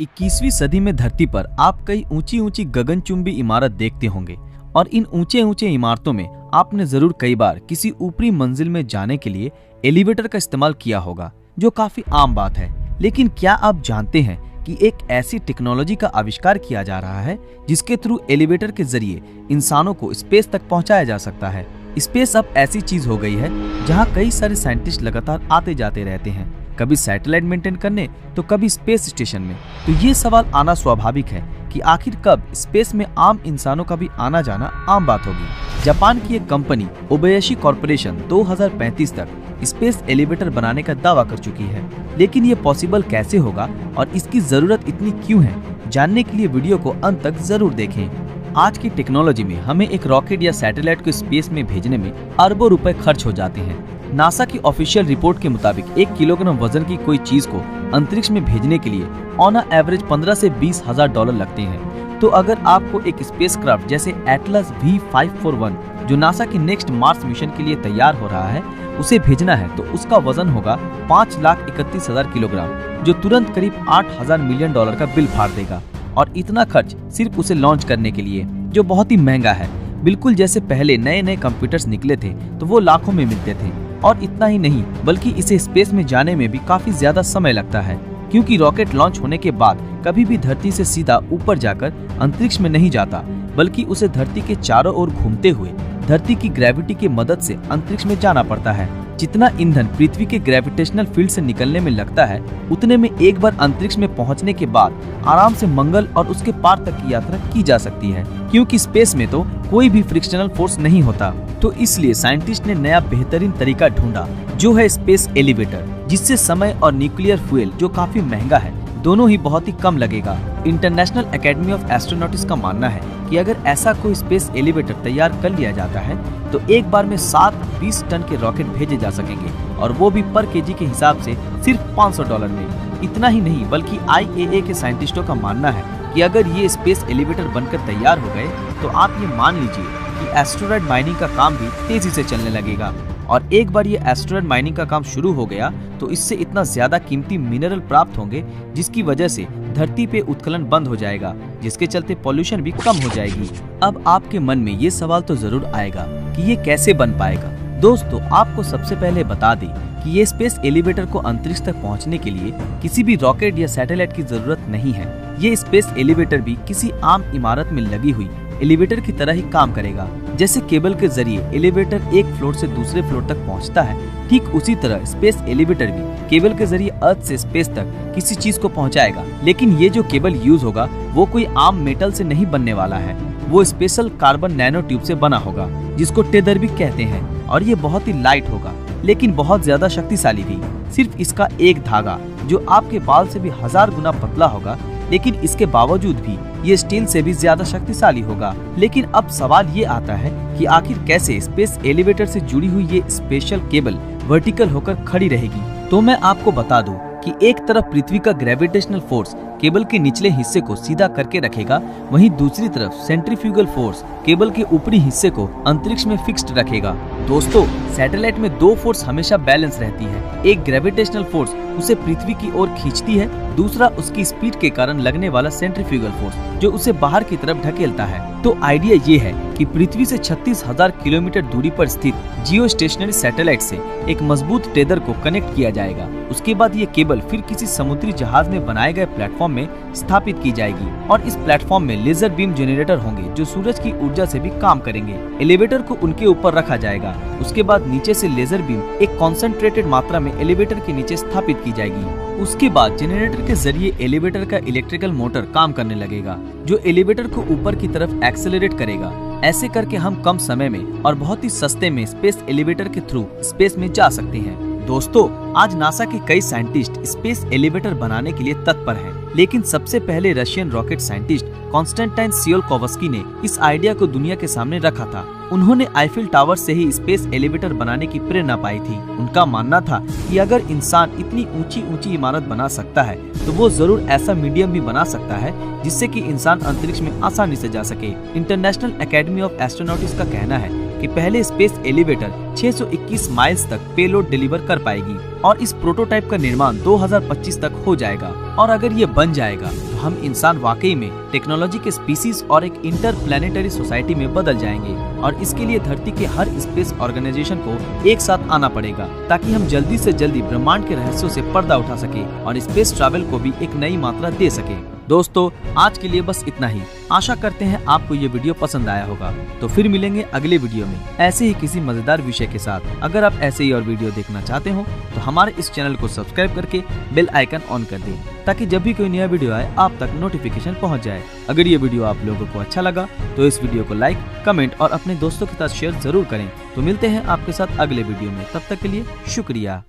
21वीं सदी में धरती पर आप कई ऊंची ऊंची गगनचुंबी इमारत देखते होंगे और इन ऊंचे ऊंचे इमारतों में आपने जरूर कई बार किसी ऊपरी मंजिल में जाने के लिए एलिवेटर का इस्तेमाल किया होगा, जो काफी आम बात है। लेकिन क्या आप जानते हैं कि एक ऐसी टेक्नोलॉजी का आविष्कार किया जा रहा है जिसके थ्रू एलिवेटर के जरिए इंसानों को स्पेस तक पहुंचाया जा सकता है। स्पेस अब ऐसी चीज हो गई है जहां कई सारे साइंटिस्ट लगातार आते जाते रहते हैं, कभी सैटेलाइट मेंटेन करने तो कभी स्पेस स्टेशन में। तो ये सवाल आना स्वाभाविक है कि आखिर कब स्पेस में आम इंसानों का भी आना जाना आम बात होगी। जापान की एक कंपनी ओबेयाशी कॉर्पोरेशन 2035 तक स्पेस एलिवेटर बनाने का दावा कर चुकी है। लेकिन ये पॉसिबल कैसे होगा और इसकी जरूरत इतनी क्यों है, जानने के लिए वीडियो को अंत तक जरूर देखें। आज की टेक्नोलॉजी में हमें एक रॉकेट या सैटेलाइट को स्पेस में भेजने में अरबों रुपए खर्च हो जाते हैं। नासा की ऑफिशियल रिपोर्ट के मुताबिक 1 किलोग्राम वजन की कोई चीज को अंतरिक्ष में भेजने के लिए ऑन एवरेज 15 से 20 हजार डॉलर लगते हैं। तो अगर आपको एक स्पेसक्राफ्ट जैसे एटलस V541 जो नासा की नेक्स्ट मार्स मिशन के लिए तैयार हो रहा है उसे भेजना है, तो उसका वजन होगा 5,31,000 किलोग्राम, जो तुरंत करीब 8,000 मिलियन डॉलर का बिल फाड़ देगा। और इतना खर्च सिर्फ उसे लॉन्च करने के लिए, जो बहुत ही महंगा है। बिल्कुल जैसे पहले नए नए कंप्यूटर्स निकले थे तो वो लाखों में मिलते थे। और इतना ही नहीं, बल्कि इसे स्पेस में जाने में भी काफी ज्यादा समय लगता है, क्योंकि रॉकेट लॉन्च होने के बाद कभी भी धरती से सीधा ऊपर जाकर अंतरिक्ष में नहीं जाता, बल्कि उसे धरती के चारों ओर घूमते हुए धरती की ग्रेविटी की मदद से अंतरिक्ष में जाना पड़ता है। जितना ईंधन पृथ्वी के ग्रेविटेशनल फील्ड से निकलने में लगता है, उतने में एक बार अंतरिक्ष में पहुंचने के बाद आराम से मंगल और उसके पार तक की यात्रा की जा सकती है, क्योंकि स्पेस में तो कोई भी फ्रिक्शनल फोर्स नहीं होता। तो इसलिए साइंटिस्ट ने नया बेहतरीन तरीका ढूंढा, जो है स्पेस एलिवेटर, जिससे समय और न्यूक्लियर फ्यूल, जो काफी महंगा है, दोनों ही बहुत ही कम लगेगा। इंटरनेशनल एकेडमी ऑफ एस्ट्रोनॉटिक्स का मानना है कि अगर ऐसा कोई स्पेस एलिवेटर तैयार कर लिया जाता है तो एक बार में 7-20 टन के रॉकेट भेजे जा सकेंगे, और वो भी पर केजी के हिसाब से सिर्फ $500 में। इतना ही नहीं, बल्कि IAA के साइंटिस्टों का मानना है कि अगर ये स्पेस एलिवेटर बनकर तैयार हो गए तो आप ये मान लीजिए कि एस्टेरॉयड माइनिंग का काम भी तेजी से चलने लगेगा। और एक बार ये एस्टेरॉयड माइनिंग का काम शुरू हो गया तो इससे इतना ज्यादा कीमती मिनरल प्राप्त होंगे जिसकी वजह से धरती पे उत्खनन बंद हो जाएगा, जिसके चलते पॉल्यूशन भी कम हो जाएगी। अब आपके मन में ये सवाल तो जरूर आएगा कि ये कैसे बन पाएगा। दोस्तों, आपको सबसे पहले बता दें कि ये स्पेस एलिवेटर को अंतरिक्ष तक पहुंचने के लिए किसी भी रॉकेट या सैटेलाइट की जरूरत नहीं है। ये स्पेस एलिवेटर भी किसी आम इमारत में लगी हुई एलिवेटर की तरह ही काम करेगा। जैसे केबल के जरिए एलिवेटर एक फ्लोर से दूसरे फ्लोर तक पहुंचता है, ठीक उसी तरह स्पेस एलिवेटर भी केबल के जरिए अर्थ से स्पेस तक किसी चीज को पहुंचाएगा। लेकिन ये जो केबल यूज होगा वो कोई आम मेटल से नहीं बनने वाला है, वो स्पेशल कार्बन नैनो ट्यूब से बना होगा, जिसको टेदर भी कहते हैं। और ये बहुत ही लाइट होगा, लेकिन बहुत ज्यादा शक्तिशाली भी। सिर्फ इसका एक धागा, जो आपके बाल से भी 1000 गुना पतला होगा, लेकिन इसके बावजूद भी ये स्टील से भी ज्यादा शक्तिशाली होगा। लेकिन अब सवाल ये आता है कि आखिर कैसे स्पेस एलिवेटर से जुड़ी हुई ये स्पेशल केबल वर्टिकल होकर खड़ी रहेगी। तो मैं आपको बता दूं कि एक तरफ पृथ्वी का ग्रेविटेशनल फोर्स केबल के निचले हिस्से को सीधा करके रखेगा, वहीं दूसरी तरफ सेंट्रीफ्यूगल फोर्स केबल के ऊपरी हिस्से को अंतरिक्ष में फिक्स्ड रखेगा। दोस्तों, सैटेलाइट में 2 फोर्स हमेशा बैलेंस रहती है। एक ग्रेविटेशनल फोर्स उसे पृथ्वी की ओर खींचती है, दूसरा उसकी स्पीड के कारण लगने वाला सेंट्रीफ्यूगल फोर्स, जो उसे बाहर की तरफ ढकेलता है। तो आइडिया ये है कि पृथ्वी से 36,000 किलोमीटर दूरी पर स्थित जियो स्टेशनरी सैटेलाइट से एक मजबूत टेदर को कनेक्ट किया जाएगा। उसके बाद ये केबल फिर किसी समुद्री जहाज में बनाए गए प्लेटफॉर्म में स्थापित की जाएगी, और इस प्लेटफॉर्म में लेजर बीम जनरेटर होंगे जो सूरज की ऊर्जा से भी काम करेंगे। एलिवेटर को उनके ऊपर रखा जाएगा। उसके बाद नीचे से लेजर बीम एक कॉन्सेंट्रेटेड मात्रा में एलिवेटर के नीचे स्थापित की जाएगी। उसके बाद जनरेटर के जरिए एलिवेटर का इलेक्ट्रिकल मोटर काम करने लगेगा, जो एलिवेटर को ऊपर की तरफ एक्सेलरेट करेगा। ऐसे करके हम कम समय में और बहुत ही सस्ते में स्पेस एलिवेटर के थ्रू स्पेस में जा सकते हैं। दोस्तों, आज नासा के कई साइंटिस्ट स्पेस एलिवेटर बनाने के लिए तत्पर हैं, लेकिन सबसे पहले रशियन रॉकेट साइंटिस्ट कॉन्स्टेंटाइन सियोलकोवस्की ने इस आइडिया को दुनिया के सामने रखा था। उन्होंने आईफिल टावर से ही स्पेस एलिवेटर बनाने की प्रेरणा पाई थी। उनका मानना था कि अगर इंसान इतनी ऊंची ऊंची इमारत बना सकता है तो वो जरूर ऐसा मीडियम भी बना सकता है जिससे कि इंसान अंतरिक्ष में आसानी से जा सके। इंटरनेशनल एकेडमी ऑफ एस्ट्रोनॉटिक्स का कहना है कि पहले स्पेस एलिवेटर 621 माइल्स तक पेलोड डिलीवर कर पाएगी, और इस प्रोटोटाइप का निर्माण 2025 तक हो जाएगा। और अगर ये बन जाएगा तो हम इंसान वाकई में टेक्नोलॉजी के स्पीसीज और एक इंटरप्लैनेटरी सोसाइटी में बदल जाएंगे। और इसके लिए धरती के हर स्पेस ऑर्गेनाइजेशन को एक साथ आना पड़ेगा ताकि हम जल्दी से जल्दी ब्रह्मांड के रहस्यों से पर्दा उठा सके और स्पेस ट्रैवल को भी एक नई मात्रा दे सके। दोस्तों, आज के लिए बस इतना ही। आशा करते हैं आपको ये वीडियो पसंद आया होगा। तो फिर मिलेंगे अगले वीडियो में ऐसे ही किसी मजेदार विषय के साथ। अगर आप ऐसे ही और वीडियो देखना चाहते हो तो हमारे इस चैनल को सब्सक्राइब करके बेल आइकन ऑन कर दें ताकि जब भी कोई नया वीडियो आए आप तक नोटिफिकेशन पहुंच जाए। अगर ये वीडियो आप लोगों को अच्छा लगा तो इस वीडियो को लाइक, कमेंट और अपने दोस्तों के साथ शेयर जरूर करें। तो मिलते हैं आपके साथ अगले वीडियो में, तब तक के लिए शुक्रिया।